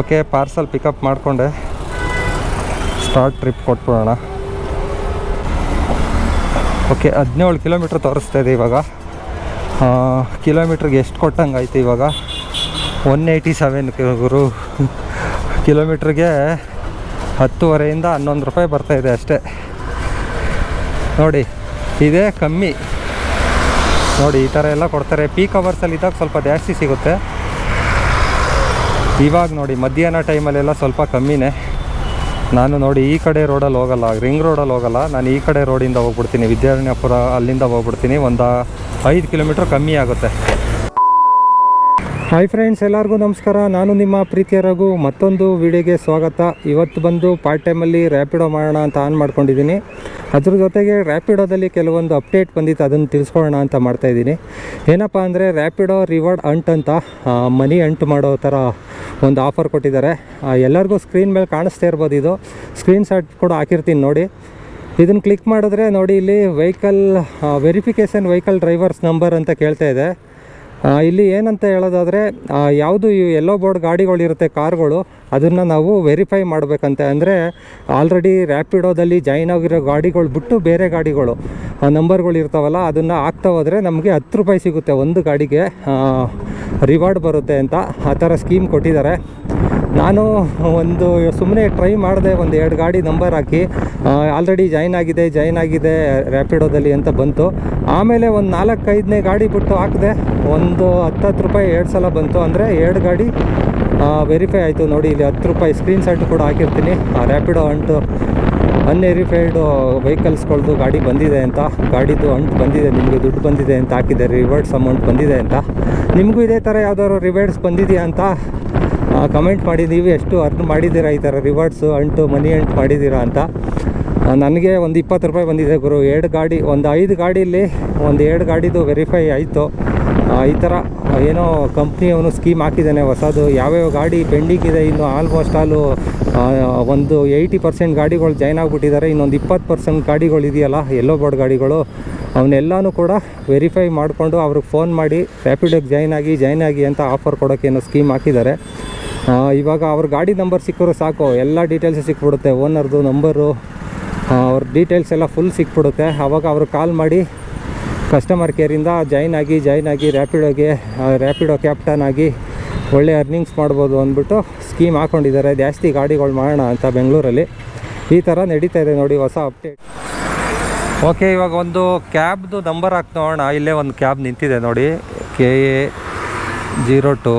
Okay, parcel pickup ಮಾಡಿಕೊಂಡೆ start trip ಕೊಟ್ಬಿಡೋಣ. Okay, 17 kilometre ತೋರಿಸ್ತಾ ಇದೆ ಇವಾಗ. ಕಿಲೋಮೀಟ್ರಿಗೆ ಎಷ್ಟು ಕೊಟ್ಟಂಗೆ ಆಯ್ತು ಇವಾಗ? 187 ಗುರು. ಕಿಲೋಮೀಟ್ರಿಗೆ 10.5 11 ರೂಪಾಯಿ ಬರ್ತಾಯಿದೆ ಅಷ್ಟೇ. ನೋಡಿ, ಇದೇ ಕಮ್ಮಿ. ನೋಡಿ, ಈ ಥರ ಎಲ್ಲ ಕೊಡ್ತಾರೆ. ಪೀಕ್ ಅವರ್ಸಲ್ಲಿ ಇದ್ದಾಗ ಸ್ವಲ್ಪ ಜಾಸ್ತಿ ಸಿಗುತ್ತೆ. ಇವಾಗ ನೋಡಿ, ಮಧ್ಯಾಹ್ನ ಟೈಮಲ್ಲೆಲ್ಲ ಸ್ವಲ್ಪ ಕಮ್ಮಿನೇ. ನಾನು ನೋಡಿ ಈ ಕಡೆ ರೋಡಲ್ಲಿ ಹೋಗಲ್ಲ, ರಿಂಗ್ ರೋಡಲ್ಲಿ ಹೋಗಲ್ಲ. ನಾನು ಈ ಕಡೆ ರೋಡಿಂದ ಹೋಗ್ಬಿಡ್ತೀನಿ, ವಿದ್ಯಾರಣ್ಯಪುರ ಅಲ್ಲಿಂದ ಹೋಗ್ಬಿಡ್ತೀನಿ. ಒಂದು 5 ಕಿಲೋಮೀಟ್ರ್ ಕಮ್ಮಿ ಆಗುತ್ತೆ. ಹಾಯ್ ಫ್ರೆಂಡ್ಸ್, ಎಲ್ಲರಿಗೂ ನಮಸ್ಕಾರ. ನಾನು ನಿಮ್ಮ ಪ್ರೀತಿಯ ರಘು. ಮತ್ತೊಂದು ವಿಡಿಯೋಗೆ ಸ್ವಾಗತ. ಇವತ್ತು ಬಂದು ಪಾರ್ಟ್ ಟೈಮಲ್ಲಿ ರ್ಯಾಪಿಡೋ ಮಾಡೋಣ ಅಂತ ಆನ್ ಮಾಡ್ಕೊಂಡಿದ್ದೀನಿ. ಅದ್ರ ಜೊತೆಗೆ ರ್ಯಾಪಿಡೋದಲ್ಲಿ ಕೆಲವೊಂದು ಅಪ್ಡೇಟ್ ಬಂದಿತ್ತು, ಅದನ್ನು ತಿಳಿಸ್ಕೊಳ್ಳೋಣ ಅಂತ ಮಾಡ್ತಾಯಿದ್ದೀನಿ. ಏನಪ್ಪ ಅಂದರೆ, ರ್ಯಾಪಿಡೋ ರಿವಾರ್ಡ್ ಅಂಟ್ ಅಂತ ಮನಿ ಅಂಟ್ ಮಾಡೋ ಥರ ಒಂದು ಆಫರ್ ಕೊಟ್ಟಿದ್ದಾರೆ. ಎಲ್ಲರಿಗೂ ಸ್ಕ್ರೀನ್ ಮೇಲೆ ಕಾಣಿಸ್ತಾ ಇರ್ಬೋದು. ಇದು ಸ್ಕ್ರೀನ್ ಶಾಟ್ ಕೂಡ ಹಾಕಿರ್ತೀನಿ ನೋಡಿ. ಇದನ್ನು ಕ್ಲಿಕ್ ಮಾಡಿದ್ರೆ ನೋಡಿ, ಇಲ್ಲಿ vehicle verification vehicle drivers number ಅಂತ ಕೇಳ್ತಾ ಇದೆ. ಇಲ್ಲಿ ಏನಂತ ಹೇಳೋದಾದರೆ, ಯಾವುದು ಯೆಲ್ಲೋ ಬೋರ್ಡ್ ಗಾಡಿಗಳಿರುತ್ತೆ, ಕಾರ್ಗಳು, ಅದನ್ನು ನಾವು ವೆರಿಫೈ ಮಾಡಬೇಕಂತೆ. ಅಂದರೆ ಆಲ್ರೆಡಿ ರ್ಯಾಪಿಡೋದಲ್ಲಿ ಜಾಯ್ನ್ ಆಗಿರೋ ಗಾಡಿಗಳು ಬಿಟ್ಟು ಬೇರೆ ಗಾಡಿಗಳು ನಂಬರ್ಗಳು ಇರ್ತಾವಲ್ಲ, ಅದನ್ನು ಹಾಕ್ತಾ ಹೋದರೆ ನಮಗೆ 10 ರೂಪಾಯಿ ಸಿಗುತ್ತೆ ಒಂದು ಗಾಡಿಗೆ, ರಿವಾರ್ಡ್ ಬರುತ್ತೆ ಅಂತ ಆ ಥರ ಸ್ಕೀಮ್ ಕೊಟ್ಟಿದ್ದಾರೆ. ನಾನು ಒಂದು ಸುಮ್ಮನೆ ಟ್ರೈ ಮಾಡಿದೆ, ಒಂದು 2 ಗಾಡಿ ನಂಬರ್ ಹಾಕಿ ಆಲ್ರೆಡಿ ಜಾಯ್ನ್ ಆಗಿದೆ ರ್ಯಾಪಿಡೋದಲ್ಲಿ ಅಂತ ಬಂತು. ಆಮೇಲೆ ಒಂದು 4-5ನೇ ಗಾಡಿ ಬಿಟ್ಟು ಹಾಕಿದೆ, ಒಂದು 10 ರೂಪಾಯಿ 2 ಸಲ ಬಂತು. ಅಂದರೆ 2 ಗಾಡಿ ವೆರಿಫೈ ಆಯಿತು. ನೋಡಿ, ಇಲ್ಲಿ 10 ರೂಪಾಯಿ ಸ್ಕ್ರೀನ್ ಶಾಟ್ ಕೂಡ ಹಾಕಿರ್ತೀನಿ. ರ್ಯಾಪಿಡೋ ಅಂಟು ಅನ್ವೆರಿಫೈಡ್ ವೆಹಿಕಲ್ಸ್ಗಳದ್ದು ಗಾಡಿ ಬಂದಿದೆ ಅಂತ, ಗಾಡಿದು ಅಂಟು ಬಂದಿದೆ, ನಿಮಗೆ ದುಡ್ಡು ಬಂದಿದೆ ಅಂತ ಹಾಕಿದೆ, ರಿವಾರ್ಡ್ಸ್ ಅಮೌಂಟ್ ಬಂದಿದೆ ಅಂತ. ನಿಮಗೂ ಇದೇ ಥರ ಯಾವ್ದಾದ್ರು ರಿವಾರ್ಡ್ಸ್ ಬಂದಿದೆಯಾ ಅಂತ ಕಮೆಂಟ್ ಮಾಡಿ. ನೀವು ಎಷ್ಟು ಅರ್ನ್ ಮಾಡಿದ್ದೀರಾ ಈ ಥರ ರಿವಾರ್ಡ್ಸು ಅಂಟು ಮನಿ ಅಂಟು ಮಾಡಿದ್ದೀರಾ ಅಂತ. ನನಗೆ ಒಂದು 20 ರೂಪಾಯಿ ಬಂದಿದೆ ಗುರು. 2 ಗಾಡಿ, ಒಂದು 5 ಗಾಡೀಲಿ ಒಂದು 2 ಗಾಡಿದು ವೆರಿಫೈ ಆಯಿತು. ಈ ಥರ ಏನೋ ಕಂಪ್ನಿಯವನು ಸ್ಕೀಮ್ ಹಾಕಿದ್ದಾನೆ ಹೊಸದು. ಯಾವ್ಯಾವ ಗಾಡಿ ಪೆಂಡಿಂಗ್ ಇದೆ, ಇನ್ನು ಆಲ್ಮೋಸ್ಟ್ ಒಂದು 80% ಗಾಡಿಗಳು ಜಾಯ್ನ್ ಆಗಿಬಿಟ್ಟಿದ್ದಾರೆ. ಇನ್ನೊಂದು 20% ಗಾಡಿಗಳು ಇದೆಯಲ್ಲ, ಯೆಲ್ಲೋ ಬೋರ್ಡ್ ಗಾಡಿಗಳು, ಅವನ್ನೆಲ್ಲನೂ ಕೂಡ ವೆರಿಫೈ ಮಾಡಿಕೊಂಡು ಅವ್ರಿಗೆ ಫೋನ್ ಮಾಡಿ ರ್ಯಾಪಿಡೋಗೆ ಜಾಯ್ನ್ ಆಗಿ ಅಂತ ಆಫರ್ ಕೊಡೋಕ್ಕೇನೋ ಸ್ಕೀಮ್ ಹಾಕಿದ್ದಾರೆ. ಇವಾಗ ಅವ್ರ ಗಾಡಿ ನಂಬರ್ ಸಿಕ್ಕಿದ್ರು ಸಾಕು, ಎಲ್ಲ ಡೀಟೇಲ್ಸು ಸಿಕ್ಬಿಡುತ್ತೆ, ಓನರ್ದು ನಂಬರು, ಅವ್ರ ಡೀಟೇಲ್ಸ್ ಎಲ್ಲ ಫುಲ್ ಸಿಕ್ಬಿಡುತ್ತೆ. ಆವಾಗ ಅವ್ರಿಗೆ ಕಾಲ್ ಮಾಡಿ ಕಸ್ಟಮರ್ ಕೇರಿಂದ ಜಾಯ್ನ್ ಆಗಿ ರ್ಯಾಪಿಡೋ ಕ್ಯಾಪ್ಟನ್ ಆಗಿ ಒಳ್ಳೆ ಅರ್ನಿಂಗ್ಸ್ ಮಾಡ್ಬೋದು ಅಂದ್ಬಿಟ್ಟು ಸ್ಕೀಮ್ ಹಾಕ್ಕೊಂಡಿದ್ದಾರೆ. ಜಾಸ್ತಿ ಗಾಡಿಗಳು ಮಾಡೋಣ ಅಂತ ಬೆಂಗಳೂರಲ್ಲಿ. ಈ ಥರ ನಡೀತಾ ಇದೆ ನೋಡಿ ಹೊಸ ಅಪ್ಡೇಟ್. ಓಕೆ, ಇವಾಗ ಒಂದು ಕ್ಯಾಬ್ದು ನಂಬರ್ ಹಾಕಿ ನೋಡೋಣ. ಇಲ್ಲೇ ಒಂದು ಕ್ಯಾಬ್ ನಿಂತಿದೆ ನೋಡಿ, KA02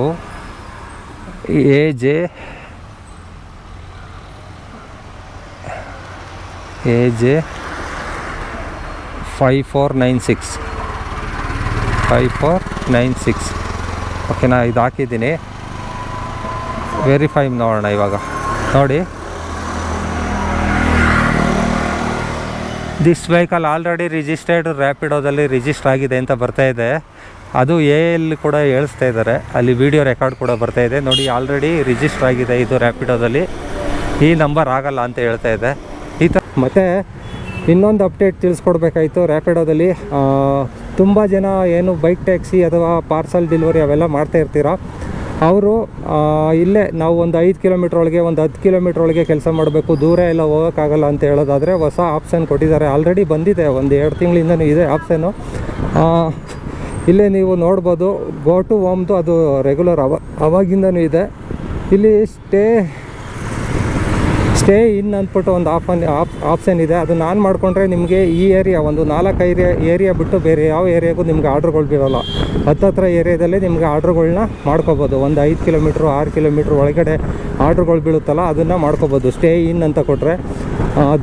AJ 5496. ಓಕೆನಾ, ಇದು ಹಾಕಿದ್ದೀನಿ. ವೆರಿಫೈ ನೋಡೋಣ ಇವಾಗ. ನೋಡಿ, ದಿಸ್ ವೆಹಿಕಲ್ ಆಲ್ರೆಡಿ ರಿಜಿಸ್ಟರ್ಡ್, ರ್ಯಾಪಿಡೋದಲ್ಲಿ ರಿಜಿಸ್ಟರ್ ಆಗಿದೆ ಅಂತ ಬರ್ತಾಯಿದೆ. ಅದು AL ಕೂಡ ಹೇಳಿಸ್ತಾ ಇದ್ದಾರೆ, ಅಲ್ಲಿ ವಿಡಿಯೋ ರೆಕಾರ್ಡ್ ಕೂಡ ಬರ್ತಾಯಿದೆ ನೋಡಿ. ಆಲ್ರೆಡಿ ರಿಜಿಸ್ಟರ್ ಆಗಿದೆ ಇದು ರ್ಯಾಪಿಡೋದಲ್ಲಿ, ಈ ನಂಬರ್ ಆಗಲ್ಲ ಅಂತ ಹೇಳ್ತಾ ಇದೆ. ಈ ಥರ ಮತ್ತು ಇನ್ನೊಂದು ಅಪ್ಡೇಟ್ ತಿಳಿಸ್ಕೊಡ್ಬೇಕಾಯಿತು. ರ್ಯಾಪಿಡೋದಲ್ಲಿ ತುಂಬ ಜನ ಏನು ಬೈಕ್ ಟ್ಯಾಕ್ಸಿ ಅಥವಾ ಪಾರ್ಸಲ್ ಡೆಲಿವರಿ ಅವೆಲ್ಲ ಮಾಡ್ತಾ ಇರ್ತೀರ. ಅವರು ಇಲ್ಲೇ ನಾವು ಒಂದು 5 ಕಿಲೋಮೀಟ್ರ್ ಒಳಗೆ, ಒಂದು 10 ಕಿಲೋಮೀಟ್ರ್ ಒಳಗೆ ಕೆಲಸ ಮಾಡಬೇಕು, ದೂರ ಎಲ್ಲ ಹೋಗೋಕ್ಕಾಗಲ್ಲ ಅಂತ ಹೇಳೋದಾದರೆ ಹೊಸ ಆಪ್ಷನ್ ಕೊಟ್ಟಿದ್ದಾರೆ. ಆಲ್ರೆಡಿ ಬಂದಿದೆ, ಒಂದು 2 ತಿಂಗಳಿಂದನೂ ಇದೆ ಆಪ್ಷನ್ನು. ಇಲ್ಲೇ ನೀವು ನೋಡ್ಬೋದು, ಗೋ ಟು ಹೋಮ್ದು ಅದು ರೆಗ್ಯುಲರ್ ಅವಾಗಿಂದನೂ ಇದೆ. ಇಲ್ಲಿ ಸ್ಟೇ ಇನ್ ಅಂದ್ಬಿಟ್ಟು ಒಂದು ಆಪ್ಷನ್ ಇದೆ. ಅದನ್ನು ಆನ್ ಮಾಡಿಕೊಂಡ್ರೆ ನಿಮಗೆ ಈ ಏರಿಯಾ, ಒಂದು 4 ಏರಿಯಾ ಬಿಟ್ಟು ಬೇರೆ ಯಾವ ಏರಿಯಾಗೂ ನಿಮ್ಗೆ ಆರ್ಡ್ರುಗಳು ಬೀರೋಲ್ಲ. ಹತ್ತಿರ ಏರಿಯಾದಲ್ಲೇ ನಿಮಗೆ ಆರ್ಡ್ರುಗಳನ್ನ ಮಾಡ್ಕೋಬೋದು. ಒಂದು 5 ಕಿಲೋಮೀಟ್ರು 6 ಕಿಲೋಮೀಟ್ರ್ ಒಳಗಡೆ ಆರ್ಡ್ರುಗಳು ಬೀಳುತ್ತಲ್ಲ, ಅದನ್ನು ಮಾಡ್ಕೋಬೋದು. ಸ್ಟೇ ಇನ್ ಅಂತ ಕೊಟ್ಟರೆ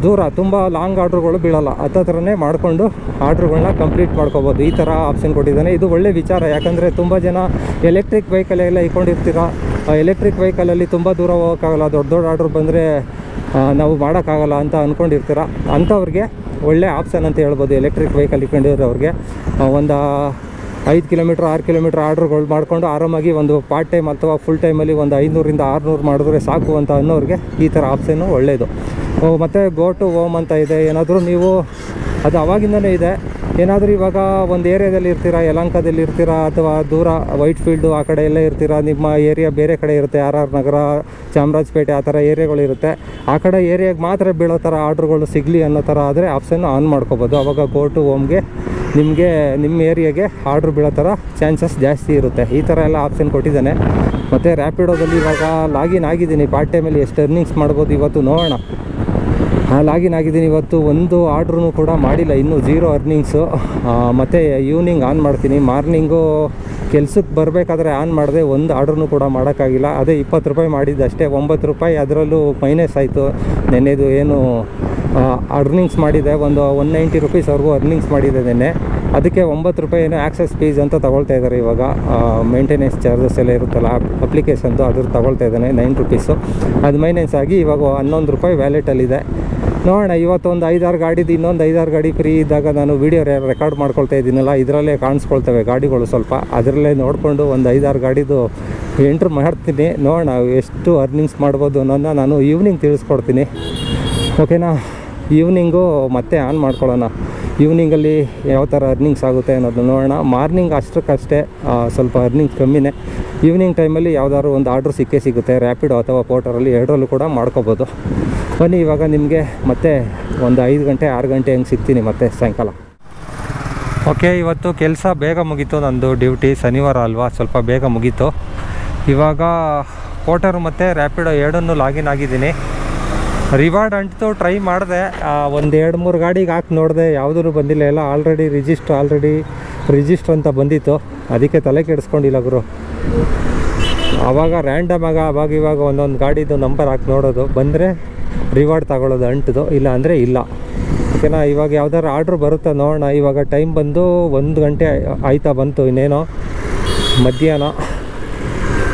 ದೂರ ತುಂಬ ಲಾಂಗ್ ಆರ್ಡ್ರುಗಳು ಬೀಳೋಲ್ಲ, ಹತ್ರನೇ ಮಾಡಿಕೊಂಡು ಆರ್ಡ್ರುಗಳನ್ನ ಕಂಪ್ಲೀಟ್ ಮಾಡ್ಕೋಬೋದು. ಈ ಥರ ಆಪ್ಷನ್ ಕೊಟ್ಟಿದ್ದಾನೆ. ಇದು ಒಳ್ಳೆ ವಿಚಾರ. ಯಾಕಂದರೆ ತುಂಬ ಜನ ಎಲೆಕ್ಟ್ರಿಕ್ ವೆಹಿಕಲೆಲ್ಲ ಇಟ್ಕೊಂಡಿರ್ತೀರ. ಎಲೆಕ್ಟ್ರಿಕ್ ವೆಹಿಕಲಲ್ಲಿ ತುಂಬ ದೂರ ಹೋಗೋಕ್ಕಾಗಲ್ಲ, ದೊಡ್ಡ ಆರ್ಡ್ರ್ ಬಂದರೆ ನಾವು ಮಾಡೋಕ್ಕಾಗಲ್ಲ ಅಂತ ಅಂದ್ಕೊಂಡಿರ್ತೀರ. ಅಂಥವ್ರಿಗೆ ಒಳ್ಳೆ ಆಪ್ಷನ್ ಅಂತ ಹೇಳ್ಬೋದು. ಎಲೆಕ್ಟ್ರಿಕ್ ವೆಹಿಕಲ್ ಇಟ್ಕೊಂಡಿರೋರಿಗೆ ಒಂದು 5 ಕಿಲೋಮೀಟ್ರ್ 6 ಕಿಲೋಮೀಟ್ರ್ ಆರ್ಡ್ರುಗಳು ಮಾಡಿಕೊಂಡು ಆರಾಮಾಗಿ ಒಂದು ಪಾರ್ಟ್ ಟೈಮ್ ಅಥವಾ ಫುಲ್ ಟೈಮಲ್ಲಿ ಒಂದು 500ರಿಂದ 600 ಮಾಡಿದ್ರೆ ಸಾಕು ಅಂತ ಅನ್ನೋರಿಗೆ ಈ ಥರ ಆಪ್ಷನ್ನು ಒಳ್ಳೆಯದು. ಮತ್ತು ಗೋ ಟು ಹೋಮ್ ಅಂತ ಇದೆ. ಏನಾದರೂ ನೀವು ಅದು ಅವಾಗಿಂದನೇ ಇದೆ. ಏನಾದರೂ ಇವಾಗ ಒಂದು ಏರಿಯಾದಲ್ಲಿ ಇರ್ತೀರಾ, ಯಲಹಂಕದಲ್ಲಿ ಇರ್ತೀರಾ ಅಥವಾ ದೂರ ವೈಟ್ ಫೀಲ್ಡು ಆ ಕಡೆ ಎಲ್ಲ ಇರ್ತೀರಾ, ನಿಮ್ಮ ಏರಿಯಾ ಬೇರೆ ಕಡೆ ಇರುತ್ತೆ, RR ನಗರ, ಚಾಮರಾಜಪೇಟೆ ಆ ಥರ ಏರಿಯಾಗಳಿರುತ್ತೆ. ಆ ಕಡೆ ಏರಿಯಾಗೆ ಮಾತ್ರ ಬೀಳೋ ಥರ ಆರ್ಡ್ರುಗಳು ಸಿಗಲಿ ಅನ್ನೋ ಥರ ಆದರೆ ಆಪ್ಷನ್ ಆನ್ ಮಾಡ್ಕೋಬೋದು. ಆವಾಗ ಗೋ ಟು ಹೋಮ್ಗೆ ನಿಮಗೆ ನಿಮ್ಮ ಏರಿಯಾಗೆ ಆರ್ಡ್ರ್ ಬೀಳೋ ಥರ ಚಾನ್ಸಸ್ ಜಾಸ್ತಿ ಇರುತ್ತೆ. ಈ ಥರ ಎಲ್ಲ ಆಪ್ಷನ್ ಕೊಟ್ಟಿದ್ದಾನೆ. ಮತ್ತು ರ್ಯಾಪಿಡೋದಲ್ಲಿ ಇವಾಗ ಲಾಗಿನ್ ಆಗಿದ್ದೀನಿ. ಪಾರ್ಟ್ ಟೈಮಲ್ಲಿ ಎಷ್ಟು ಅರ್ನಿಂಗ್ಸ್ ಮಾಡ್ಬೋದು ಇವತ್ತು ನೋಡೋಣ. ಲಾಗಿನ್ ಆಗಿದ್ದೀನಿ. ಇವತ್ತು ಒಂದು ಆರ್ಡ್ರೂ ಕೂಡ ಮಾಡಿಲ್ಲ, ಇನ್ನೂ 0 ಅರ್ನಿಂಗ್ಸು. ಮತ್ತು ಈವ್ನಿಂಗ್ ಆನ್ ಮಾಡ್ತೀನಿ. ಮಾರ್ನಿಂಗು ಕೆಲ್ಸಕ್ಕೆ ಬರಬೇಕಾದ್ರೆ ಆನ್ ಮಾಡಿದೆ, ಒಂದು ಆರ್ಡ್ರೂ ಕೂಡ ಮಾಡೋಕ್ಕಾಗಿಲ್ಲ. ಅದೇ 20 ರೂಪಾಯಿ ಮಾಡಿದ್ದು ಅಷ್ಟೇ, 9 ರೂಪಾಯಿ ಅದರಲ್ಲೂ ಮೈನಸ್ ಆಯಿತು. ನೆನ್ನೆದು ಏನು ಅರ್ನಿಂಗ್ಸ್ ಮಾಡಿದೆ, ಒಂದು 190 ರುಪೀಸ್ವರೆಗೂ ಅರ್ನಿಂಗ್ಸ್ ಮಾಡಿದೆ ನೆನ್ನೆ. ಅದಕ್ಕೆ 9 ರೂಪಾಯಿ ಏನೋ ಆ್ಯಕ್ಸಸ್ ಫೀಸ್ ಅಂತ ತೊಗೊಳ್ತಾ ಇದ್ದಾರೆ ಇವಾಗ. ಮೇಂಟೆನೆನ್ಸ್ ಚಾರ್ಜಸ್ ಎಲ್ಲ ಇರುತ್ತಲ್ಲ ಅಪ್ಲಿಕೇಶನ್ದು, ಅದ್ರ ತೊಗೊಳ್ತಾ ಇದ್ದಾನೆ 9 ರುಪೀಸು. ಅದು ಮೈನಸ್ ಆಗಿ ಇವಾಗ 11 ರೂಪಾಯಿ ವ್ಯಾಲೆಟಲ್ಲಿದೆ. ನೋಡೋಣ, ಇವತ್ತೊಂದು 5-6 ಗಾಡಿದು ಇನ್ನೊಂದು 5-6 ಗಾಡಿ ಫ್ರೀ ಇದ್ದಾಗ ನಾನು ವೀಡಿಯೋ ರೆಕಾರ್ಡ್ ಮಾಡ್ಕೊಳ್ತಾ ಇದ್ದೀನಲ್ಲ, ಇದರಲ್ಲೇ ಕಾಣಿಸ್ಕೊಳ್ತವೆ ಗಾಡಿಗಳು. ಸ್ವಲ್ಪ ಅದರಲ್ಲೇ ನೋಡಿಕೊಂಡು ಒಂದು 5-6 ಗಾಡಿದು ಎಂಟ್ರ್ ಮಾಡ್ತೀನಿ. ನೋಡೋಣ ಎಷ್ಟು ಅರ್ನಿಂಗ್ಸ್ ಮಾಡ್ಬೋದು ಅನ್ನೋದನ್ನ ನಾನು ಈವ್ನಿಂಗ್ ತಿಳಿಸ್ಕೊಡ್ತೀನಿ. ಓಕೆನಾ? ಈವ್ನಿಂಗು ಮತ್ತೆ ಆನ್ ಮಾಡ್ಕೊಳ್ಳೋಣ. ಈವ್ನಿಂಗಲ್ಲಿ ಯಾವ ಥರ ಅರ್ನಿಂಗ್ಸ್ ಆಗುತ್ತೆ ಅನ್ನೋದನ್ನ ನೋಡೋಣ. ಮಾರ್ನಿಂಗ್ ಅಷ್ಟಕ್ಕಷ್ಟೇ ಸ್ವಲ್ಪ ಅರ್ನಿಂಗ್ಸ್ ಕಮ್ಮಿನೇ. ಈವ್ನಿಂಗ್ ಟೈಮಲ್ಲಿ ಯಾವುದಾದ್ರು ಒಂದು ಆರ್ಡ್ರ್ ಸಿಗುತ್ತೆ, ರ್ಯಾಪಿಡೋ ಅಥವಾ ಪೋರ್ಟರಲ್ಲಿ, ಎರಡರಲ್ಲೂ ಕೂಡ ಮಾಡ್ಕೋಬೋದು. ಬನ್ನಿ, ಇವಾಗ ನಿಮಗೆ ಮತ್ತೆ ಒಂದು 5 ಗಂಟೆ 6 ಗಂಟೆ ಹಂಗೆ ಸಿಗ್ತೀನಿ ಮತ್ತೆ ಸಾಯಂಕಾಲ. ಓಕೆ, ಇವತ್ತು ಕೆಲಸ ಬೇಗ ಮುಗೀತು. ನಂದು ಡ್ಯೂಟಿ ಶನಿವಾರ ಅಲ್ವಾ, ಸ್ವಲ್ಪ ಬೇಗ ಮುಗೀತು. ಇವಾಗ ಪೋರ್ಟರು ಮತ್ತು ರ್ಯಾಪಿಡೋ ಎರಡನ್ನೂ ಲಾಗಿನ್ ಆಗಿದ್ದೀನಿ. ರಿವಾರ್ಡ್ ಅಂಟು ಟ್ರೈ ಮಾಡಿದೆ, ಒಂದು 2-3 ಗಾಡಿಗೆ ಹಾಕಿ ನೋಡಿದೆ, ಯಾವುದೂ ಬಂದಿಲ್ಲ. ಎಲ್ಲ ಆಲ್ರೆಡಿ ರಿಜಿಸ್ಟ್ರ್ ಅಂತ ಬಂದಿತ್ತು. ಅದಕ್ಕೆ ತಲೆ ಕೆಡಿಸ್ಕೊಂಡಿಲ್ಲ ಗುರು. ಆವಾಗ ರ್ಯಾಂಡಮ್ ಆಗ ಇವಾಗ ಒಂದೊಂದು ಗಾಡಿದು ನಂಬರ್ ಹಾಕಿ ನೋಡೋದು, ಬಂದರೆ ರಿವಾರ್ಡ್ ತಗೊಳ್ಳೋದು ಅಂಟದು, ಇಲ್ಲ ಅಂದರೆ ಇಲ್ಲ. ಓಕೆನಾ? ಇವಾಗ ಯಾವ್ದಾದ್ರು ಆರ್ಡ್ರ್ ಬರುತ್ತಾ ನೋಡೋಣ. ಇವಾಗ ಟೈಮ್ ಬಂದು 1 ಗಂಟೆ ಆಯ್ತಾ ಬಂತು, ಇನ್ನೇನೋ ಮಧ್ಯಾಹ್ನ.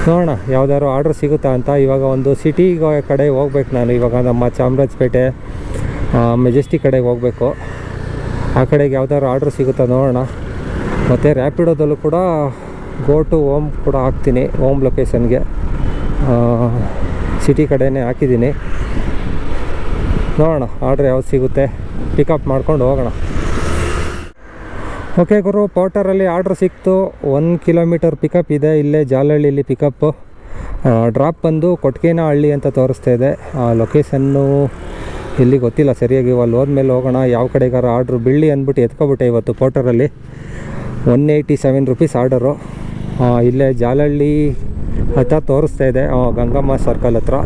ನೋಡೋಣ ಯಾವ್ದಾದ್ರು ಆರ್ಡ್ರ್ ಸಿಗುತ್ತಾ ಅಂತ. ಇವಾಗ ಒಂದು ಸಿಟಿ ಕಡೆ ಹೋಗ್ಬೇಕು ನಾನು. ಇವಾಗ ನಮ್ಮ ಚಾಮರಾಜಪೇಟೆ ಮೆಜೆಸ್ಟಿಕ್ ಕಡೆಗೆ ಹೋಗಬೇಕು. ಆ ಕಡೆಗೆ ಯಾವ್ದಾದ್ರು ಆರ್ಡ್ರ್ ಸಿಗುತ್ತಾ ನೋಡೋಣ. ಮತ್ತು ರ್ಯಾಪಿಡೋದಲ್ಲೂ ಕೂಡ ಗೋ ಟು ಹೋಮ್ ಕೂಡ ಹಾಕ್ತೀನಿ, ಹೋಮ್ ಲೊಕೇಶನ್ಗೆ. ಸಿಟಿ ಕಡೆಯೇ ಹಾಕಿದ್ದೀನಿ. ನೋಡೋಣ ಆರ್ಡ್ರ್ ಯಾವ್ದು ಸಿಗುತ್ತೆ, ಪಿಕಪ್ ಮಾಡ್ಕೊಂಡು ಹೋಗೋಣ. ಓಕೆ ಗುರು, ಪೋರ್ಟರಲ್ಲಿ ಆರ್ಡ್ರ್ ಸಿಕ್ತು. 1 ಕಿಲೋಮೀಟರ್ ಪಿಕಪ್ ಇದೆ, ಇಲ್ಲೇ ಜಾಲಹಳ್ಳಿಲಿ ಪಿಕಪ್ಪು. ಡ್ರಾಪ್ ಬಂದು ಕೊಟ್ಗೇನಹಳ್ಳಿ ಅಂತ ತೋರಿಸ್ತಾ ಇದೆ. ಲೊಕೇಶನ್ನು ಎಲ್ಲಿ ಗೊತ್ತಿಲ್ಲ ಸರಿಯಾಗಿ. ಅಲ್ಲಿ ಹೋದ್ಮೇಲೆ ಹೋಗೋಣ. ಯಾವ ಕಡೆಗಾರ ಆರ್ಡ್ರು ಬೀಳಿ ಅಂದ್ಬಿಟ್ಟು ಎತ್ಕೊಬಿಟ್ಟೆ ಇವತ್ತು ಪೋರ್ಟರಲ್ಲಿ. 187 ರುಪೀಸ್ ಆರ್ಡರು. ಇಲ್ಲೇ ಜಾಲಹಳ್ಳಿ ಹತ್ರ ತೋರಿಸ್ತಾ ಇದೆ, ಗಂಗಮ್ಮ ಸರ್ಕಲ್ ಹತ್ರ.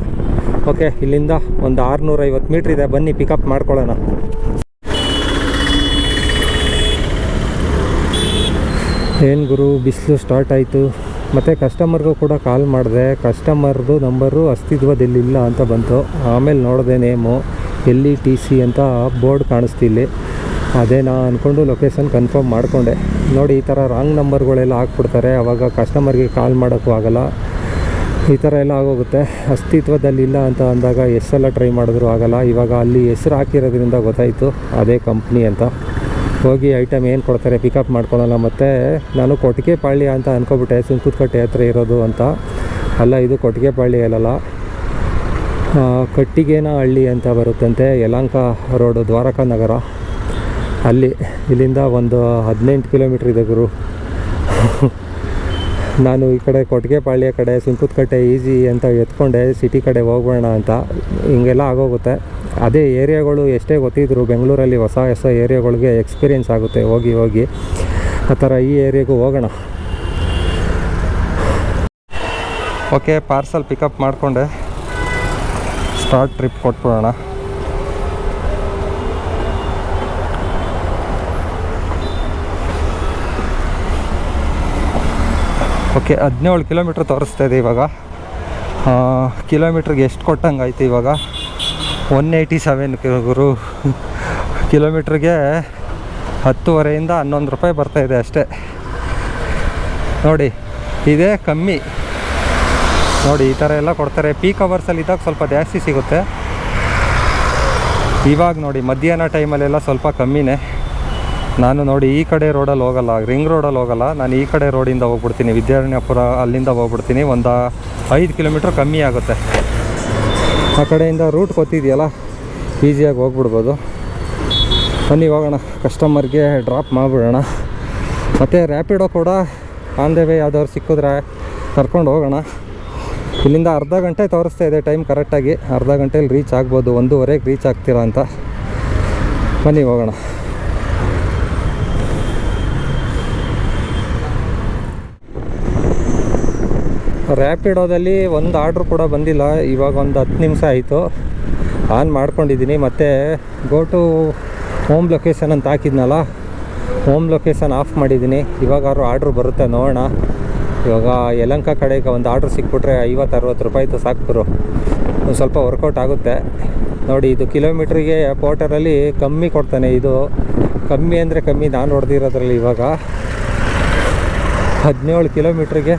ಓಕೆ, ಇಲ್ಲಿಂದ ಒಂದು 650 ಮೀಟ್ರ್ ಇದೆ. ಬನ್ನಿ ಪಿಕಪ್ ಮಾಡ್ಕೊಳ್ಳೋಣ. ಏನು ಗುರು, ಬಿಸಿಲು ಸ್ಟಾರ್ಟ್ ಆಯಿತು. ಮತ್ತು ಕಸ್ಟಮರ್ಗೂ ಕೂಡ ಕಾಲ್ ಮಾಡಿದೆ. ಕಸ್ಟಮರ್ದು ನಂಬರು ಅಸ್ತಿತ್ವದಲ್ಲಿಲ್ಲ ಅಂತ ಬಂತು. ಆಮೇಲೆ ನೋಡಿದೆ ನೇಮು LETC ಅಂತ ಬೋರ್ಡ್ ಕಾಣಿಸ್ತಿಲ್ಲಿ. ಅದೇನಾ ಅಂದ್ಕೊಂಡು ಲೊಕೇಶನ್ ಕನ್ಫರ್ಮ್ ಮಾಡಿಕೊಂಡೆ. ನೋಡಿ, ಈ ಥರ ರಾಂಗ್ ನಂಬರ್ಗಳೆಲ್ಲ ಹಾಕ್ಬಿಡ್ತಾರೆ. ಆವಾಗ ಕಸ್ಟಮರ್ಗೆ ಕಾಲ್ ಮಾಡೋಕ್ಕೂ ಆಗೋಲ್ಲ. ಈ ಥರ ಎಲ್ಲ ಆಗೋಗುತ್ತೆ. ಅಸ್ತಿತ್ವದಲ್ಲಿಲ್ಲ ಅಂತ ಅಂದಾಗ ಎಷ್ಟೆಲ್ಲ ಟ್ರೈ ಮಾಡಿದ್ರು ಆಗೋಲ್ಲ. ಇವಾಗ ಅಲ್ಲಿ ಹೆಸ್ರು ಹಾಕಿರೋದ್ರಿಂದ ಗೊತ್ತಾಯಿತು ಅದೇ ಕಂಪ್ನಿ ಅಂತ. ಹೋಗಿ ಐಟಮ್ ಏನು ಕೊಡ್ತಾರೆ ಪಿಕಪ್ ಮಾಡ್ಕೊಳ್ಳೋಣ. ಮತ್ತು ನಾನು ಕೊಟ್ಟಿಗೆಪಾಳ್ಯ ಅಂತ ಅಂದ್ಕೊಬಿಟ್ಟೆ, ಸುಂಕುದಕಟ್ಟೆ ಹತ್ರ ಇರೋದು ಅಂತ. ಅಲ್ಲ, ಇದು ಕೊಟ್ಟಿಗೆಪಾಳ್ಯ ಅಲ್ಲಲ್ಲ, ಕಟ್ಟಿಗೇನಹಳ್ಳಿ ಅಂತ ಬರುತ್ತಂತೆ, ಯಲಹಂಕ ರೋಡು, ದ್ವಾರಕಾ ನಗರ ಅಲ್ಲಿ. ಇಲ್ಲಿಂದ ಒಂದು 18 ಕಿಲೋಮೀಟ್ರ್ ಇದೆ ಗುರು. ನಾನು ಈ ಕಡೆ ಕೊಟ್ಟಿಗೆಪಾಳ್ಯ ಕಡೆ ಸುಂಕುದಕಟ್ಟೆ ಈಸಿ ಅಂತ ಎತ್ಕೊಂಡೆ ಸಿಟಿ ಕಡೆ ಹೋಗೋಣ ಅಂತ. ಹಿಂಗೆಲ್ಲ ಆಗೋಗುತ್ತೆ. ಅದೇ ಏರಿಯಾಗಳು ಎಷ್ಟೇ ಗೊತ್ತಿದ್ರು ಬೆಂಗಳೂರಲ್ಲಿ ಹೊಸ ಏರಿಯಾಗಳಿಗೆ ಎಕ್ಸ್ಪೀರಿಯೆನ್ಸ್ ಆಗುತ್ತೆ ಹೋಗಿ ಹೋಗಿ. ಆ ಥರ ಈ ಏರಿಯಾಗೂ ಹೋಗೋಣ. ಓಕೆ, ಪಾರ್ಸಲ್ ಪಿಕಪ್ ಮಾಡಿಕೊಂಡೆ. ಸ್ಟಾರ್ಟ್ ಟ್ರಿಪ್ ಕೊಟ್ಬಿಡೋಣ. ಓಕೆ, 17 ಕಿಲೋಮೀಟ್ರ್ ತೋರಿಸ್ತಾ ಇದೆ ಇವಾಗ. ಕಿಲೋಮೀಟ್ರಿಗೆ ಎಷ್ಟು ಕೊಟ್ಟಂಗೆ ಆಯ್ತು ಇವಾಗ? 187 ಗುರು. ಕಿಲೋಮೀಟ್ರಿಗೆ 10:30 11 ರೂಪಾಯಿ ಬರ್ತಾಯಿದೆ ಅಷ್ಟೇ. ನೋಡಿ, ಇದೇ ಕಮ್ಮಿ. ನೋಡಿ, ಈ ಥರ ಎಲ್ಲ ಕೊಡ್ತಾರೆ. ಪೀಕ್ ಅವರ್ಸಲ್ಲಿ ಇದ್ದಾಗ ಸ್ವಲ್ಪ ಜಾಸ್ತಿ ಸಿಗುತ್ತೆ. ಇವಾಗ ನೋಡಿ ಮಧ್ಯಾಹ್ನ ಟೈಮಲ್ಲೆಲ್ಲ ಸ್ವಲ್ಪ ಕಮ್ಮಿನೇ. ನಾನು ನೋಡಿ ಈ ಕಡೆ ರೋಡಲ್ಲಿ ಹೋಗಲ್ಲ, ರಿಂಗ್ ರೋಡಲ್ಲಿ ಹೋಗಲ್ಲ. ನಾನು ಈ ಕಡೆ ರೋಡಿಂದ ಹೋಗ್ಬಿಡ್ತೀನಿ, ವಿದ್ಯಾರಣ್ಯಪುರ ಅಲ್ಲಿಂದ ಹೋಗ್ಬಿಡ್ತೀನಿ. ಒಂದು 5 ಕಿಲೋಮೀಟ್ರ್ ಕಮ್ಮಿ ಆಗುತ್ತೆ. ಆ ಕಡೆಯಿಂದ ರೂಟ್ ಗೊತ್ತಿದೆಯಲ್ಲ, ಈಸಿಯಾಗಿ ಹೋಗ್ಬಿಡ್ಬೋದು. ಬನ್ನಿ ಹೋಗೋಣ, ಕಸ್ಟಮರ್ಗೆ ಡ್ರಾಪ್ ಮಾಡಿಬಿಡೋಣ. ಮತ್ತು ರ್ಯಾಪಿಡೋ ಕೂಡ ಆನ್ ದ ವೇ ಯಾವ್ದಾದ್ರು ಸಿಕ್ಕಿದ್ರೆ ಕರ್ಕೊಂಡು ಹೋಗೋಣ. ಇಲ್ಲಿಂದ ಅರ್ಧ ಗಂಟೆ ತೋರಿಸ್ತಾ ಇದೆ ಟೈಮ್ ಕರೆಕ್ಟಾಗಿ. ಅರ್ಧ ಗಂಟೆಯಲ್ಲಿ ರೀಚ್ ಆಗ್ಬೋದು, 1:15ಕ್ಕೆ ರೀಚ್ ಆಗ್ತೀರಾ ಅಂತ. ಬನ್ನಿ ಹೋಗೋಣ. ರ್ಯಾಪಿಡೋದಲ್ಲಿ ಒಂದು ಆರ್ಡ್ರು ಕೂಡ ಬಂದಿಲ್ಲ. ಇವಾಗ ಒಂದು 10 ನಿಮಿಷ ಆಯಿತು ಆನ್ ಮಾಡ್ಕೊಂಡಿದ್ದೀನಿ. ಮತ್ತು ಗೋ ಟು ಹೋಮ್ ಲೊಕೇಶನ್ ಅಂತ ಹಾಕಿದ್ನಲ್ಲ, ಹೋಮ್ ಲೊಕೇಶನ್ ಆಫ್ ಮಾಡಿದ್ದೀನಿ. ಇವಾಗಾದ್ರು ಆರ್ಡ್ರು ಬರುತ್ತೆ ನೋಡೋಣ. ಇವಾಗ ಯಲಹಂಕ ಕಡೆಗೆ ಒಂದು ಆರ್ಡ್ರ್ ಸಿಕ್ಬಿಟ್ರೆ 50-60 ರೂಪಾಯಿದು ಸಾಕು, ಒಂದು ಸ್ವಲ್ಪ ವರ್ಕೌಟ್ ಆಗುತ್ತೆ. ನೋಡಿ, ಇದು ಕಿಲೋಮೀಟ್ರಿಗೆ ಪೋರ್ಟರಲ್ಲಿ ಕಮ್ಮಿ ಕೊಡ್ತಾನೆ. ಇದು ಕಮ್ಮಿ ಅಂದರೆ ಕಮ್ಮಿ, ನಾನು ಹೊಡೆದಿರೋದ್ರಲ್ಲಿ ಇವಾಗ 17 ಕಿಲೋಮೀಟ್ರಿಗೆ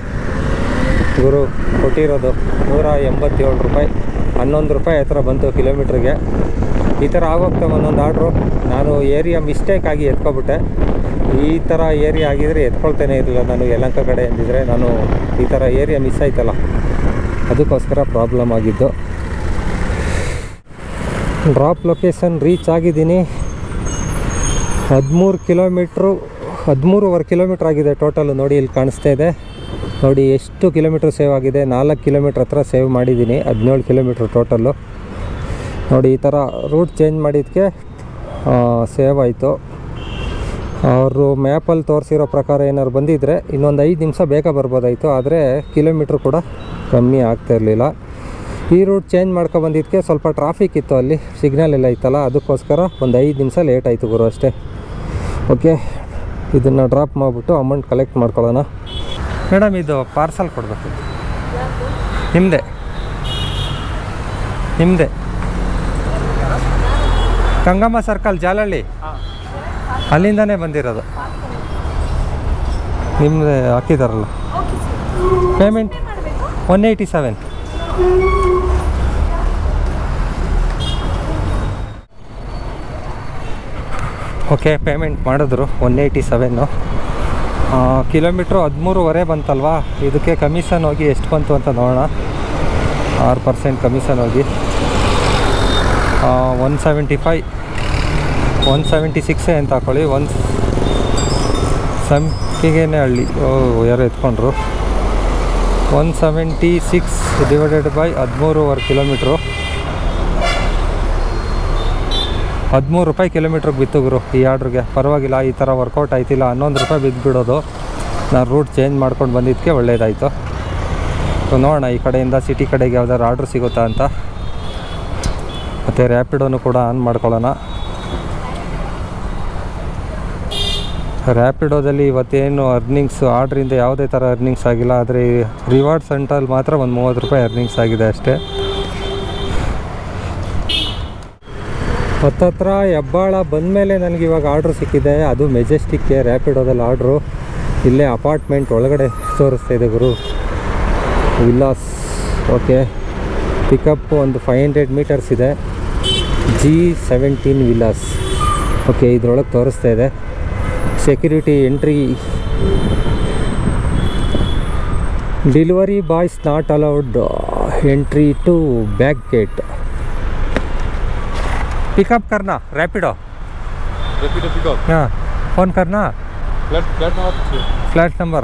ಗುರು ಕೊಟ್ಟಿರೋದು 187 ರೂಪಾಯಿ, 11 ರೂಪಾಯಿ ಹತ್ರ ಬಂತು ಕಿಲೋಮೀಟ್ರಿಗೆ. ಈ ಥರ ಆಗೋಗ್ತವೆ ಒಂದೊಂದು ಆರ್ಡ್ರು. ನಾನು ಏರಿಯಾ ಮಿಸ್ಟೇಕ್ ಆಗಿ ಎತ್ಕೊಬಿಟ್ಟೆ. ಈ ಥರ ಏರಿಯಾ ಆಗಿದರೆ ಎತ್ಕೊಳ್ತಾನೆ ಇರಲಿಲ್ಲ ನಾನು. ಯಲಹಂಕ ಕಡೆ ಎಂದಿದ್ರೆ ನಾನು ಈ ಥರ ಏರಿಯಾ ಮಿಸ್ ಆಯ್ತಲ್ಲ, ಅದಕ್ಕೋಸ್ಕರ ಪ್ರಾಬ್ಲಮ್ ಆಗಿದ್ದು. ಡ್ರಾಪ್ ಲೊಕೇಶನ್ ರೀಚ್ ಆಗಿದ್ದೀನಿ. 13 ಕಿಲೋಮೀಟ್ರು, 13.5 ಕಿಲೋಮೀಟ್ರ್ ಆಗಿದೆ ಟೋಟಲು. ನೋಡಿ, ಇಲ್ಲಿ ಕಾಣಿಸ್ತಾ ಇದೆ ನೋಡಿ ಎಷ್ಟು ಕಿಲೋಮೀಟ್ರ್ ಸೇವ್ ಆಗಿದೆ. 4 ಕಿಲೋಮೀಟ್ರ್ ಹತ್ರ ಸೇವ್ ಮಾಡಿದ್ದೀನಿ. 17 ಕಿಲೋಮೀಟ್ರ್ ಟೋಟಲ್ಲು. ನೋಡಿ, ಈ ಥರ ರೂಟ್ ಚೇಂಜ್ ಮಾಡಿದ್ದಕ್ಕೆ ಸೇವ್ ಆಯಿತು. ಅವರು ಮ್ಯಾಪಲ್ಲಿ ತೋರಿಸಿರೋ ಪ್ರಕಾರ ಏನಾದ್ರು ಬಂದಿದ್ದರೆ ಇನ್ನೊಂದು 5 ನಿಮಿಷ ಬೇಗ ಬರ್ಬೋದಾಯಿತು. ಆದರೆ ಕಿಲೋಮೀಟ್ರ್ ಕೂಡ ಕಮ್ಮಿ ಆಗ್ತಾಯಿರಲಿಲ್ಲ. ಈ ರೂಟ್ ಚೇಂಜ್ ಬಂದಿದ್ದಕ್ಕೆ ಸ್ವಲ್ಪ ಟ್ರಾಫಿಕ್ ಇತ್ತು, ಅಲ್ಲಿ ಸಿಗ್ನಲ್ ಎಲ್ಲ ಇತ್ತಲ್ಲ, ಅದಕ್ಕೋಸ್ಕರ ಒಂದು 5 ನಿಮಿಷ ಲೇಟ್ ಆಯಿತು ಗುರು, ಅಷ್ಟೇ. ಓಕೆ, ಇದನ್ನು ಡ್ರಾಪ್ ಮಾಡಿಬಿಟ್ಟು ಅಮೌಂಟ್ ಕಲೆಕ್ಟ್ ಮಾಡ್ಕೊಳ್ಳೋಣ. ಮೇಡಮ್, ಇದು ಪಾರ್ಸಲ್ ಕೊಡಬೇಕು. ನಿಮ್ಮದೇ ಗಂಗಮ್ಮ ಸರ್ಕಲ್, ಜಾಲಹಳ್ಳಿ, ಅಲ್ಲಿಂದನೇ ಬಂದಿರೋದು. ನಿಮ್ಮದೇ ಹಾಕಿದಾರಲ್ಲ. ಪೇಮೆಂಟ್ 187. ಓಕೆ, ಪೇಮೆಂಟ್ ಮಾಡಿದ್ರು 187. ಕಿಲೋಮೀಟ್ರು 13.5 ಬಂತಲ್ವಾ, ಇದಕ್ಕೆ ಕಮಿಷನ್ ಹೋಗಿ ಎಷ್ಟು ಬಂತು ಅಂತ ನೋಡೋಣ. 6% ಕಮಿಷನ್ ಹೋಗಿ 175, 176 ಅಂತ ಹಾಕೊಳ್ಳಿ. ಸಂಪಿಗೆನೇ ಹಳ್ಳಿ, ಯಾರು ಎತ್ಕೊಂಡ್ರು. 176 ಡಿವೈಡೆಡ್ ಬೈ 13.5 ಕಿಲೋಮೀಟ್ರು, 13 ರೂಪಾಯಿ ಕಿಲೋಮೀಟ್ರಿಗೆ ಬಿತ್ತು ಗುರು ಈ ಆರ್ಡ್ರಿಗೆ. ಪರವಾಗಿಲ್ಲ, ಈ ಥರ ವರ್ಕೌಟ್ ಆಯ್ತಿಲ್ಲ. 11 ರೂಪಾಯಿ ಬಿದ್ದುಬಿಡೋದು. ನಾನು ರೂಟ್ ಚೇಂಜ್ ಮಾಡ್ಕೊಂಡು ಬಂದಿದ್ದಕ್ಕೆ ಒಳ್ಳೆಯದಾಯಿತು. ಸೊ ನೋಡೋಣ ಈ ಕಡೆಯಿಂದ ಸಿಟಿ ಕಡೆಗೆ ಯಾವ್ದಾದ್ರು ಆರ್ಡ್ರ್ ಸಿಗುತ್ತಾ ಅಂತ. ಮತ್ತು ರ್ಯಾಪಿಡೋನು ಕೂಡ ಆನ್ ಮಾಡ್ಕೊಳ್ಳೋಣ. ರ್ಯಾಪಿಡೋದಲ್ಲಿ ಇವತ್ತೇನು ಅರ್ನಿಂಗ್ಸ್ ಆರ್ಡ್ರಿಂದ ಯಾವುದೇ ಥರ ಅರ್ನಿಂಗ್ಸ್ ಆಗಿಲ್ಲ. ಆದರೆ ರಿವಾರ್ಡ್ ಸೆಂಟ್ರಲ್ಲಿ ಮಾತ್ರ ಒಂದು 30 ರೂಪಾಯಿ ಅರ್ನಿಂಗ್ಸ್ ಆಗಿದೆ ಅಷ್ಟೇ. ಹತ್ತತ್ರ ಹೆಬ್ಬಾಳ ಬಂದಮೇಲೆ ನನಗೆ ಇವಾಗ ಆರ್ಡ್ರ್ ಸಿಕ್ಕಿದೆ. ಅದು ಮೆಜೆಸ್ಟಿಕ್ಗೆ ರ್ಯಾಪಿಡೋದಲ್ಲಿ ಆರ್ಡ್ರು. ಇಲ್ಲೇ ಅಪಾರ್ಟ್ಮೆಂಟ್ ಒಳಗಡೆ ತೋರಿಸ್ತಾ ಇದೆ ಗುರು, ವಿಲ್ಲಾಸ್. ಓಕೆ, ಪಿಕಪ್ ಒಂದು 500 ಮೀಟರ್ಸ್ ಇದೆ. G17 villas. ಓಕೆ, ಇದ್ರೊಳಗೆ ತೋರಿಸ್ತಾ ಇದೆ. Security entry, delivery boys not allowed entry to back gate. Pickup करना रैपिडो पिकअप, हाँ फ़ोन करना, फ्लैट नंबर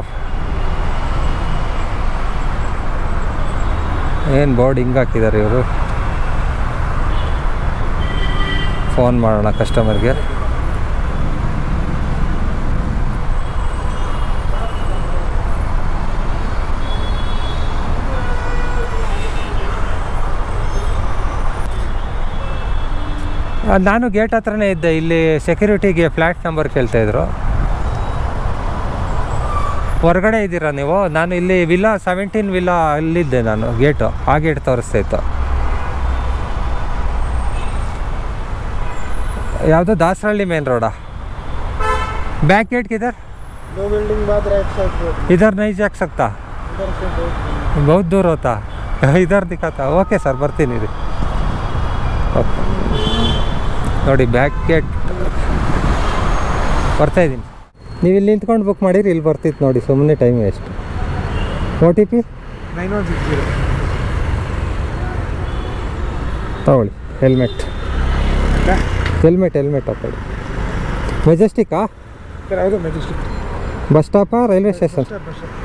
ಏನು ಬೋರ್ಡ್ ಹಿಂಗೆ ಹಾಕಿದ್ದಾರೆ ಇವರು. ಫೋನ್ ಮಾಡೋಣ ಕಸ್ಟಮರ್ಗೆ. ನಾನು ಗೇಟ್ ಹತ್ರನೇ ಇದ್ದೆ. ಇಲ್ಲಿ ಸೆಕ್ಯೂರಿಟಿಗೆ ಫ್ಲ್ಯಾಟ್ ನಂಬರ್ ಕೇಳ್ತಾಯಿದ್ರು. ಹೊರಗಡೆ ಇದ್ದೀರಾ ನೀವು? ನಾನು ಇಲ್ಲಿ ವಿಲ್ಲಾ 17 ವಿಲ್ಲಾ ಅಲ್ಲಿದ್ದೆ ನಾನು. ಗೇಟು ಆ ಗೇಟ್ ತೋರಿಸ್ತಾ ಇತ್ತು. ಯಾವುದು ದಾಸರಳ್ಳಿ ಮೇನ್ ರೋಡಾ? बैक गेट किधर? 2 बिल्डिंग बाद राइट साइड। इधर नहीं जा सकता, इधर से बहुत दूर होता. इधर दिखाता. ಓಕೆ ಸರ್, ಬರ್ತೀನಿ ರೀ. ಓಕೆ ನೋಡಿ, ಬ್ಯಾಕ್ ಗೇಟ್ ಬರ್ತಾಯಿದ್ದೀನಿ. ನೀವು ಇಲ್ಲಿ ನಿಂತ್ಕೊಂಡು ಬುಕ್ ಮಾಡಿರಿ, ಇಲ್ಲಿ ಬರ್ತಿತ್ತು ನೋಡಿ. ಸುಮ್ಮನೆ ಟೈಮ್ ವೇಸ್ಟ್. OTP 9160 ತಗೊಳ್ಳಿ. ಹೆಲ್ಮೆಟ್ ಹಾಕೊಳ್ಳಿ. ಮೆಜೆಸ್ಟಿಕ್ಕಾ? ಸರ್ ಹೌದು ಮೆಜೆಸ್ಟಿಕ್ ಬಸ್ ಸ್ಟಾಪಾ ರೈಲ್ವೆ ಸ್ಟೇಷನ್?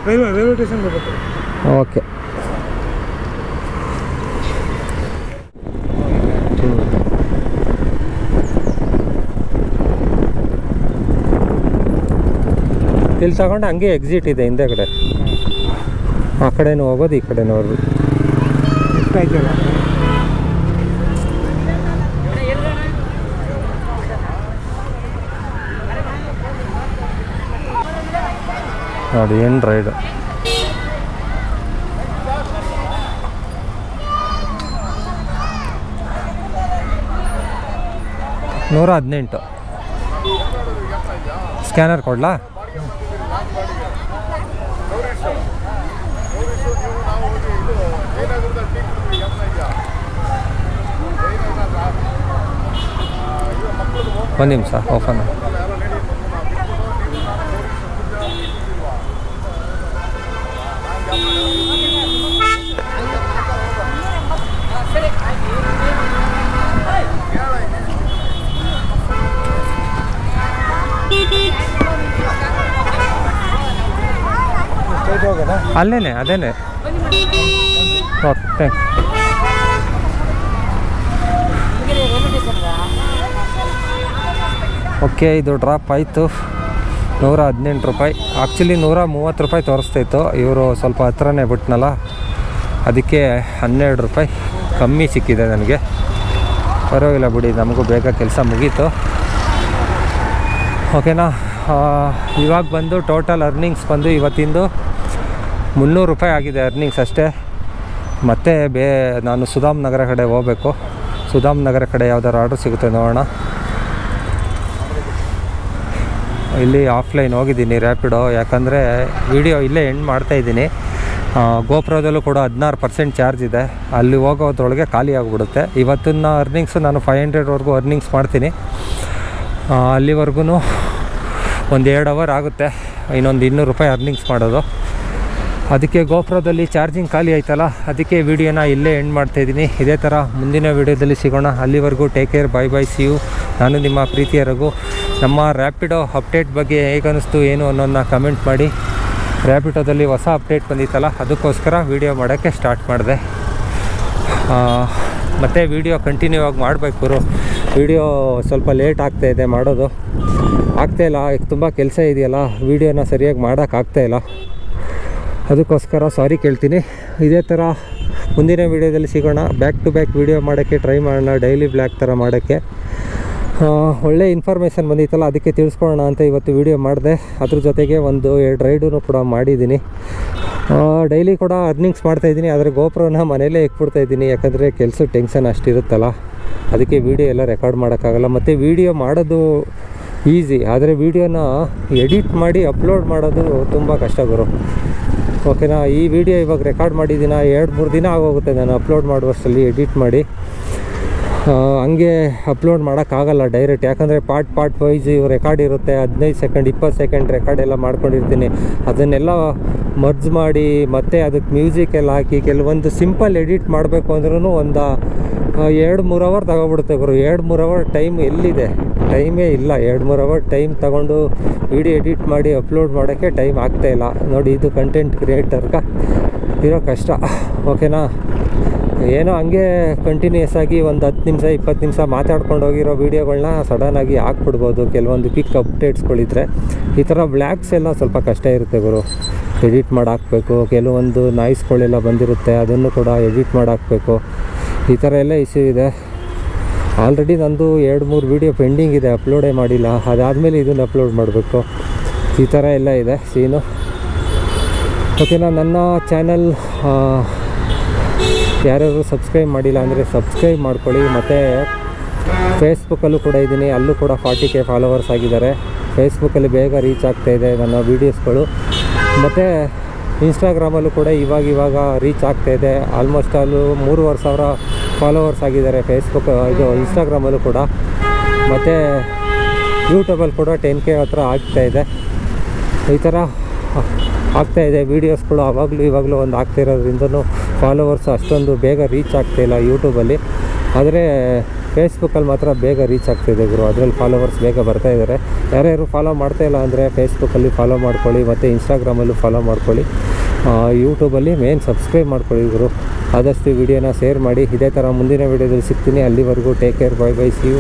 ರೈಲ್ವೆ ಸ್ಟೇಷನ್ ಬರ್ಬೇಕು. ಓಕೆ. ಇಲ್ಲಿ ತಗೊಂಡು ಹಂಗೆ ಎಕ್ಸಿಟ್ ಇದೆ ಹಿಂದೆ ಕಡೆ. ಆ ಕಡೆನೂ ಹೋಗೋದು, ಈ ಕಡೆನೂ ಹೋಗೋದು. ಎಷ್ಟಾಯ್ತಲ್ಲ ನೋಡಿ ಏನು ರೈಡು. $118. ಸ್ಕ್ಯಾನರ್ ಕೊಡ್ಲಾ? ಒಂದು ನಿಮಿಷ ಓಪನ್. ಸ್ಟ್ರೈಟ್ ಹೋಗೋಣ. ಅಲ್ಲೇನೆ ಅದೇನೆ. ಓಕೆ. ಓಕೆ, ಇದು ಡ್ರಾಪ್ ಆಯಿತು. $118. ಆ್ಯಕ್ಚುಲಿ $130 ತೋರಿಸ್ತಾಯಿತ್ತು. ಇವರು ಸ್ವಲ್ಪ ಹತ್ರನೇ ಬಿಟ್ನಲ್ಲ, ಅದಕ್ಕೆ $12 ಕಮ್ಮಿ ಸಿಕ್ಕಿದೆ ನನಗೆ. ಪರವಾಗಿಲ್ಲ ಬಿಡಿ, ನಮಗೂ ಬೇಗ ಕೆಲಸ ಮುಗೀತು. ಓಕೆನಾ? ಇವಾಗ ಬಂದು ಟೋಟಲ್ ಅರ್ನಿಂಗ್ಸ್ ಬಂದು ಇವತ್ತಿಂದು $300 ಆಗಿದೆ ಅರ್ನಿಂಗ್ಸ್ ಅಷ್ಟೇ. ಮತ್ತು ನಾನು ಸುಧಾಮ್ ನಗರ ಕಡೆ ಹೋಗಬೇಕು. ಸುಧಾಮ್ ನಗರ ಕಡೆ ಯಾವ್ದಾದ್ರು ಆರ್ಡ್ರ್ ಸಿಗುತ್ತೆ ನೋಡೋಣ. ಇಲ್ಲಿ ಆಫ್ಲೈನ್ ಹೋಗಿದ್ದೀನಿ ರ್ಯಾಪಿಡೋ, ಯಾಕಂದರೆ ವಿಡಿಯೋ ಇಲ್ಲೇ ಎಂಡ್ ಮಾಡ್ತಾಯಿದ್ದೀನಿ. ಗೋಪ್ರದಲ್ಲೂ ಕೂಡ 16% ಚಾರ್ಜ್ ಇದೆ. ಅಲ್ಲಿ ಹೋಗೋದ್ರೊಳಗೆ ಖಾಲಿ ಆಗಿಬಿಡುತ್ತೆ. ಇವತ್ತಿನ ಅರ್ನಿಂಗ್ಸು ನಾನು 500ವರೆಗೂ ಅರ್ನಿಂಗ್ಸ್ ಮಾಡ್ತೀನಿ. ಅಲ್ಲಿವರೆಗೂ ಒಂದು 2 ಅವರ್ ಆಗುತ್ತೆ, ಇನ್ನೊಂದು $200 ಅರ್ನಿಂಗ್ಸ್ ಮಾಡೋದು. ಅದಕ್ಕೆ ಗೋಪ್ರದಲ್ಲಿ ಚಾರ್ಜಿಂಗ್ ಖಾಲಿ ಆಯ್ತಲ್ಲ, ಅದಕ್ಕೆ ವಿಡಿಯೋನ ಇಲ್ಲೇ ಎಂಡ್ ಮಾಡ್ತಾಯಿದ್ದೀನಿ. ಇದೇ ಥರ ಮುಂದಿನ ವಿಡಿಯೋದಲ್ಲಿ ಸಿಗೋಣ. ಅಲ್ಲಿವರೆಗೂ take care, bye bye, see you. ನಾನು ನಿಮ್ಮ ಪ್ರೀತಿಯ ರಘು. ನಮ್ಮ ರ್ಯಾಪಿಡೋ ಅಪ್ಡೇಟ್ ಬಗ್ಗೆ ಹೇಗನ್ನಿಸ್ತು ಏನು ಅನ್ನೋದನ್ನ ಕಮೆಂಟ್ ಮಾಡಿ. ರ್ಯಾಪಿಡೋದಲ್ಲಿ ಹೊಸ ಅಪ್ಡೇಟ್ ಬಂದಿತ್ತಲ್ಲ, ಅದಕ್ಕೋಸ್ಕರ ವೀಡಿಯೋ ಮಾಡೋಕ್ಕೆ ಸ್ಟಾರ್ಟ್ ಮಾಡಿದೆ. ಮತ್ತು ವೀಡಿಯೋ ಕಂಟಿನ್ಯೂ ಆಗಿ ಮಾಡಬೇಕು. ವೀಡಿಯೋ ಸ್ವಲ್ಪ ಲೇಟ್ ಆಗ್ತಾಯಿದೆ ಮಾಡೋದು, ಆಗ್ತಾಯಿಲ್ಲ. ತುಂಬ ಕೆಲಸ ಇದೆಯಲ್ಲ, ವೀಡಿಯೋನ ಸರಿಯಾಗಿ ಮಾಡೋಕ್ಕಾಗ್ತಾಯಿಲ್ಲ. ಅದಕ್ಕೋಸ್ಕರ ಸಾರಿ ಕೇಳ್ತೀನಿ. ಇದೇ ಥರ ಮುಂದಿನ ವೀಡಿಯೋದಲ್ಲಿ ಸಿಗೋಣ. ಬ್ಯಾಕ್ ಟು ಬ್ಯಾಕ್ ವೀಡಿಯೋ ಮಾಡೋಕ್ಕೆ ಟ್ರೈ ಮಾಡೋಣ, ಡೈಲಿ ಬ್ಲಾಗ್ ಥರ ಮಾಡೋಕ್ಕೆ. ಒಳ್ಳೆ ಇನ್ಫಾರ್ಮೇಷನ್ ಬಂದಿತ್ತಲ್ಲ, ಅದಕ್ಕೆ ತಿಳಿಸ್ಕೊಳ್ಳೋಣ ಅಂತ ಇವತ್ತು ವೀಡಿಯೋ ಮಾಡಿದೆ. ಅದ್ರ ಜೊತೆಗೆ 1-2 ರೈಡೂ ಕೂಡ ಮಾಡಿದ್ದೀನಿ. ಡೈಲಿ ಕೂಡ ಅರ್ನಿಂಗ್ಸ್ ಮಾಡ್ತಾಯಿದ್ದೀನಿ. ಆದರೆ ಗೋಪ್ರೋನ ಮನೆಯಲ್ಲೇ ಇಟ್ಬಿಡ್ತಾಯಿದ್ದೀನಿ, ಯಾಕಂದರೆ ಕೆಲಸ ಟೆನ್ಷನ್ ಅಷ್ಟಿರುತ್ತಲ್ಲ, ಅದಕ್ಕೆ ವೀಡಿಯೋ ಎಲ್ಲ ರೆಕಾರ್ಡ್ ಮಾಡೋಕ್ಕಾಗಲ್ಲ. ಮತ್ತು ವೀಡಿಯೋ ಮಾಡೋದು ಈಸಿ, ಆದರೆ ವೀಡಿಯೋನ ಎಡಿಟ್ ಮಾಡಿ ಅಪ್ಲೋಡ್ ಮಾಡೋದು ತುಂಬ ಕಷ್ಟ ಗುರು. ಓಕೆನಾ? ಈ ವಿಡಿಯೋ ಇವಾಗ ರೆಕಾರ್ಡ್ ಮಾಡಿದ್ದೀನಿ, 2-3 ದಿನ ಆಗೋಗುತ್ತೆ ನಾನು ಅಪ್ಲೋಡ್ ಮಾಡುವಷ್ಟರಲ್ಲಿ ಎಡಿಟ್ ಮಾಡಿ. ಹಂಗೆ ಅಪ್ಲೋಡ್ ಮಾಡೋಕ್ಕಾಗಲ್ಲ ಡೈರೆಕ್ಟ್, ಯಾಕಂದರೆ ಪಾರ್ಟ್ ವೈಸ್ ರೆಕಾರ್ಡ್ ಇರುತ್ತೆ. 15 ಸೆಕೆಂಡ್ 20 ಸೆಕೆಂಡ್ ರೆಕಾರ್ಡ್ ಎಲ್ಲ ಮಾಡ್ಕೊಂಡಿರ್ತೀನಿ. ಅದನ್ನೆಲ್ಲ ಮರ್ಜ್ ಮಾಡಿ ಮತ್ತೆ ಅದಕ್ಕೆ ಮ್ಯೂಸಿಕ್ ಎಲ್ಲ ಹಾಕಿ ಕೆಲವೊಂದು ಸಿಂಪಲ್ ಎಡಿಟ್ ಮಾಡಬೇಕು ಅಂದ್ರೂ ಒಂದು 2-3 ಅವರ್ ತಗೊಬಿಡುತ್ತೆ ಗುರು. 2-3 ಅವರ್ ಟೈಮ್ ಎಲ್ಲಿದೆ? ಟೈಮೇ ಇಲ್ಲ. 2-3 ಅವರ್ ಟೈಮ್ ತಗೊಂಡು ವಿಡಿಯೋ ಎಡಿಟ್ ಮಾಡಿ ಅಪ್ಲೋಡ್ ಮಾಡೋಕ್ಕೆ ಟೈಮ್ ಆಗ್ತಾಯಿಲ್ಲ ನೋಡಿ. ಇದು ಕಂಟೆಂಟ್ ಕ್ರಿಯೇಟರ್ಗೆ ಇರೋ ಕಷ್ಟ. ಓಕೆನಾ? ಏನೋ ಹಂಗೆ ಕಂಟಿನ್ಯೂಸ್ ಆಗಿ ಒಂದು 10 ನಿಮಿಷ 20 ನಿಮಿಷ ಮಾತಾಡ್ಕೊಂಡು ಹೋಗಿರೋ ವೀಡಿಯೋಗಳನ್ನ ಸಡನ್ನಾಗಿ ಹಾಕ್ಬಿಡ್ಬೋದು, ಕೆಲವೊಂದು ಕ್ವಿಕ್ ಅಪ್ಡೇಟ್ಸ್ಗಳಿದ್ರೆ. ಈ ಥರ ಬ್ಲಾಗ್ಸ್ ಎಲ್ಲ ಸ್ವಲ್ಪ ಕಷ್ಟ ಇರುತ್ತೆ ಗುರು, ಎಡಿಟ್ ಮಾಡಿ ಹಾಕಬೇಕು. ಕೆಲವೊಂದು ನಾಯ್ಸ್ಗಳೆಲ್ಲ ಬಂದಿರುತ್ತೆ, ಅದನ್ನು ಕೂಡ ಎಡಿಟ್ ಮಾಡಿ ಹಾಕಬೇಕು. ಈ ಥರ ಎಲ್ಲ ಇಶ್ಯೂ ಇದೆ. ಆಲ್ರೆಡಿ ನಂದು 2-3 ವೀಡಿಯೋ ಪೆಂಡಿಂಗ್ ಇದೆ, ಅಪ್ಲೋಡೇ ಮಾಡಿಲ್ಲ. ಅದಾದಮೇಲೆ ಇದನ್ನು ಅಪ್ಲೋಡ್ ಮಾಡಬೇಕು. ಈ ಥರ ಎಲ್ಲ ಇದೆ ಸೀನು. ಓಕೆನಾ? ನನ್ನ ಚಾನಲ್ ಯಾರ್ಯಾರು ಸಬ್ಸ್ಕ್ರೈಬ್ ಮಾಡಿಲ್ಲ ಅಂದರೆ ಸಬ್ಸ್ಕ್ರೈಬ್ ಮಾಡ್ಕೊಳ್ಳಿ. ಮತ್ತು ಫೇಸ್ಬುಕ್ಕಲ್ಲೂ ಕೂಡ ಇದ್ದೀನಿ, ಅಲ್ಲೂ ಕೂಡ 40K ಫಾಲೋವರ್ಸ್ ಆಗಿದ್ದಾರೆ. ಫೇಸ್ಬುಕ್ಕಲ್ಲಿ ಬೇಗ ರೀಚ್ ಆಗ್ತಾಯಿದೆ ನನ್ನ ವೀಡಿಯೋಸ್ಗಳು. ಮತ್ತು ಇನ್ಸ್ಟಾಗ್ರಾಮಲ್ಲೂ ಕೂಡ ಇವಾಗ ರೀಚ್ ಆಗ್ತಾಯಿದೆ. ಆಲ್ಮೋಸ್ಟ್ ಅಲ್ಲೂ 3,500 ಫಾಲೋವರ್ಸ್ ಆಗಿದ್ದಾರೆ ಇದು ಇನ್ಸ್ಟಾಗ್ರಾಮಲ್ಲೂ ಕೂಡ. ಮತ್ತು ಯೂಟ್ಯೂಬಲ್ಲಿ ಕೂಡ 10K ಹತ್ರ ಆಗ್ತಾಯಿದೆ. ಈ ಥರ ಆಗ್ತಾಯಿದೆ. ವೀಡಿಯೋಸ್ಗಳು ಇವಾಗಲೂ ಒಂದು ಆಗ್ತಾಯಿರೋದ್ರಿಂದನೂ ಫಾಲೋವರ್ಸ್ ಅಷ್ಟೊಂದು ಬೇಗ ರೀಚ್ ಆಗ್ತಾಯಿಲ್ಲ ಯೂಟ್ಯೂಬಲ್ಲಿ. ಆದರೆ ಫೇಸ್ಬುಕ್ಕಲ್ಲಿ ಮಾತ್ರ ಬೇಗ ರೀಚ್ ಆಗ್ತಿದೆ ಗುರು. ಅದರಲ್ಲಿ ಫಾಲೋವರ್ಸ್ ಬೇಗ ಬರ್ತಾ ಇದ್ದಾರೆ. ಯಾರ್ಯಾರು ಫಾಲೋ ಮಾಡ್ತಾ ಇಲ್ಲ ಅಂದರೆ ಫೇಸ್ಬುಕ್ಕಲ್ಲಿ ಫಾಲೋ ಮಾಡ್ಕೊಳ್ಳಿ, ಮತ್ತು ಇನ್ಸ್ಟಾಗ್ರಾಮಲ್ಲೂ ಫಾಲೋ ಮಾಡ್ಕೊಳ್ಳಿ, ಯೂಟ್ಯೂಬಲ್ಲಿ ಮೇನ್ ಸಬ್ಸ್ಕ್ರೈಬ್ ಮಾಡ್ಕೊಳ್ಳಿ ಗುರು. ಆದಷ್ಟು ವಿಡಿಯೋನ ಶೇರ್ ಮಾಡಿ. ಇದೇ ಥರ ಮುಂದಿನ ವಿಡಿಯೋದಲ್ಲಿ ಸಿಗ್ತೀನಿ. ಅಲ್ಲಿವರೆಗೂ take care, bye bye, see you.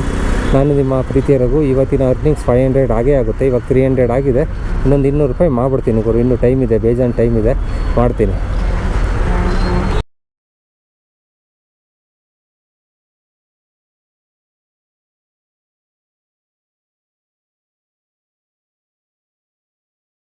ನಾನು ನಿಮ್ಮ ಪ್ರೀತಿಯ ರಘು. ಇವತ್ತಿನ ಅರ್ನಿಂಗ್ಸ್ 500 ಆಗೇ ಆಗುತ್ತೆ. ಇವಾಗ 300 ಆಗಿದೆ. ಇನ್ನೊಂದು 200 ರೂಪಾಯಿ ಮಾಡ್ಬಿಡ್ತೀನಿ ಗುರು. ಇನ್ನೂ ಟೈಮ್ ಇದೆ, ಬೇಜಾನ್ ಟೈಮ್ ಇದೆ, ಮಾಡ್ತೀನಿ.